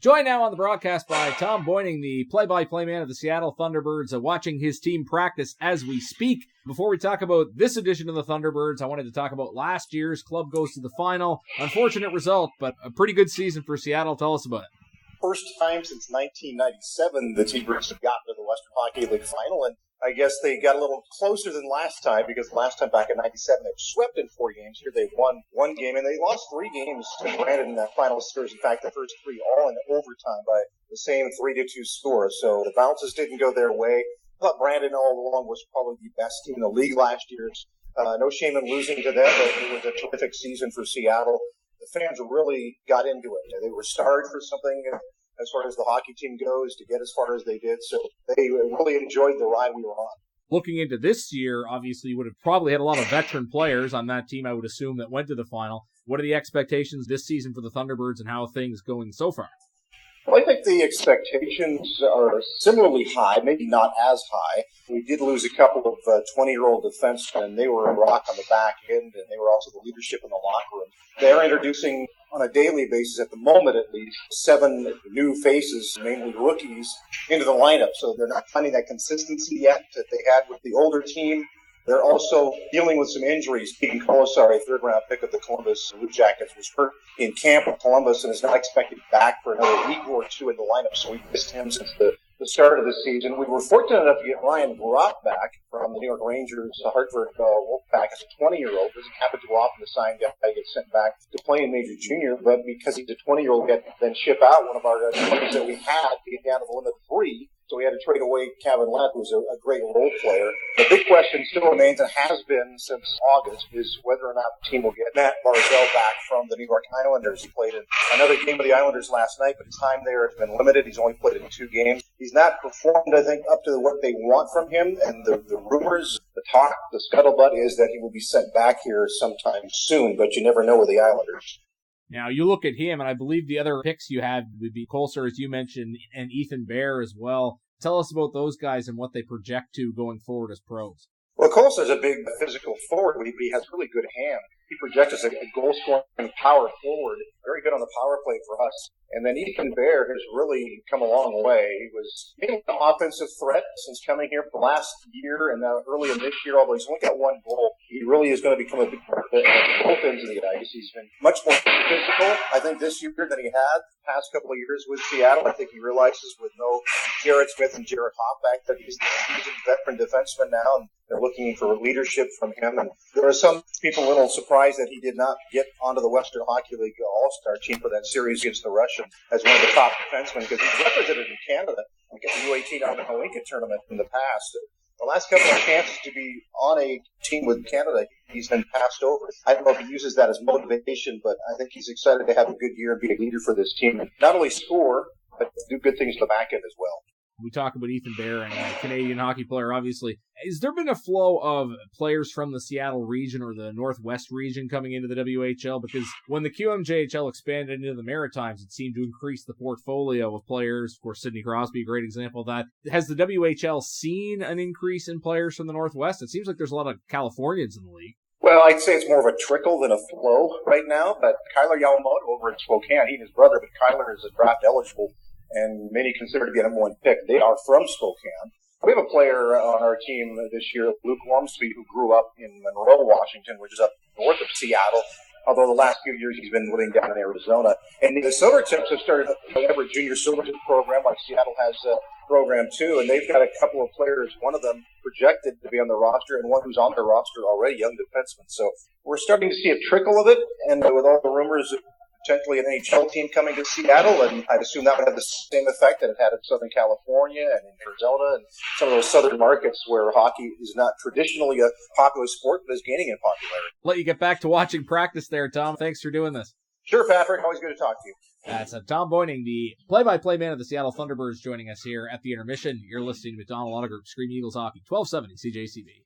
Joined now on the broadcast by Thom Beuning, the play-by-play man of the Seattle Thunderbirds, watching his team practice as we speak. Before we talk about this edition of the Thunderbirds, I wanted to talk about last year's club goes to the final. Unfortunate result, but a pretty good season for Seattle. Tell us about it. First time since 1997 the T-Birds have gotten to the Western Hockey League final, and I guess they got a little closer than last time because last time back in 97 they were swept in 4 games. Here they won 1 game, and they lost 3 games to Brandon in that final series. In fact, the first 3 all in overtime by the same 3-2 score. So the bounces didn't go their way. I thought Brandon all along was probably the best team in the league last year. No shame in losing to them, but it was a terrific season for Seattle. The fans really got into it. They were starved for something as far as the hockey team goes to get as far as they did. So they really enjoyed the ride we were on. Looking into this year, obviously you would have probably had a lot of veteran players on that team, I would assume, that went to the final. What are the expectations this season for the Thunderbirds and how are things going so far? Well, I think the expectations are similarly high, maybe not as high. We did lose a couple of 20-year-old defensemen, and they were a rock on the back end, and they were also the leadership in the locker room. They're introducing, on a daily basis, at the moment at least, 7 new faces, mainly rookies, into the lineup. So they're not finding that consistency yet that they had with the older team. They're also dealing with some injuries. Keegan Colasar, a third-round pick of the Columbus Blue Jackets, was hurt in camp with Columbus and is not expected back for another week or 2 in the lineup, so we've missed him since the start of the season. We were fortunate enough to get Ryan Gropp back from the New York Rangers, Hartford Wolfpack, as a 20-year-old. Doesn't happen too often to sign guy gets sent back to play in Major Junior, but because he's a 20-year-old, we had to then ship out one of our players that we had to get down to the limit 3. So we had to trade away Kevin Lett, who's a great role player. The big question still remains, and has been since August, is whether or not the team will get Matt Barzal back from the New York Islanders. He played in another game of the Islanders last night, but his time there has been limited. He's only played in 2 games. He's not performed, I think, up to what they want from him, and the rumors, the talk, the scuttlebutt is that he will be sent back here sometime soon, but you never know with the Islanders. Now, you look at him, and I believe the other picks you had would be Colasar, as you mentioned, and Ethan Bear as well. Tell us about those guys and what they project to going forward as pros. Well, Colasar's a big physical forward, but he has really good hand. He projects as a goal-scoring power forward, very good on the power play for us. And then Ethan Bear has really come a long way. He was mainly an offensive threat since coming here for last year and now early in this year, although he's only got 1 goal. He really is going to become a big part of both ends of the ice. He's been much more physical, I think, this year than he had the past couple of years with Seattle. I think he realizes with no Jared Smith and Jared Hoffback that he's the seasoned veteran defenseman now, and they're looking for leadership from him. And there are some people a little surprised that he did not get onto the Western Hockey League All-Star team for that series against the Russians as one of the top defensemen, because he's represented in Canada, like at the U18 out in the Lincoln tournament in the past. The last couple of chances to be on a team with Canada, he's been passed over. I don't know if he uses that as motivation, but I think he's excited to have a good year and be a leader for this team. And not only score, but do good things to the back end as well. We talk about Ethan Bear and a Canadian hockey player, obviously. Has there been a flow of players from the Seattle region or the Northwest region coming into the WHL? Because when the QMJHL expanded into the Maritimes, it seemed to increase the portfolio of players. Of course, Sidney Crosby, a great example of that. Has the WHL seen an increase in players from the Northwest? It seems like there's a lot of Californians in the league. Well, I'd say it's more of a trickle than a flow right now, but Kyler Yamamoto over in Spokane, he and his brother, but Kyler is a draft eligible and many consider to be a number 1 pick. They are from Spokane. We have a player on our team this year, Luke Ormsby, who grew up in Monroe, Washington, which is up north of Seattle, although the last few years he's been living down in Arizona. And the Silvertips have started a Everett Junior Silvertip program, like Seattle has a program too, and they've got a couple of players, one of them projected to be on the roster and one who's on the roster already, young defenseman. So we're starting to see a trickle of it, and with all the rumors of potentially an NHL team coming to Seattle, and I'd assume that would have the same effect that it had in Southern California and in Arizona and some of those southern markets where hockey is not traditionally a popular sport, but is gaining in popularity. Let you get back to watching practice there, Tom. Thanks for doing this. Sure, Patrick. Always good to talk to you. That's Thom Beuning, the play-by-play man of the Seattle Thunderbirds, joining us here at the intermission. You're listening to McDonald Auto Group, Scream Eagles Hockey, 1270 CJCB.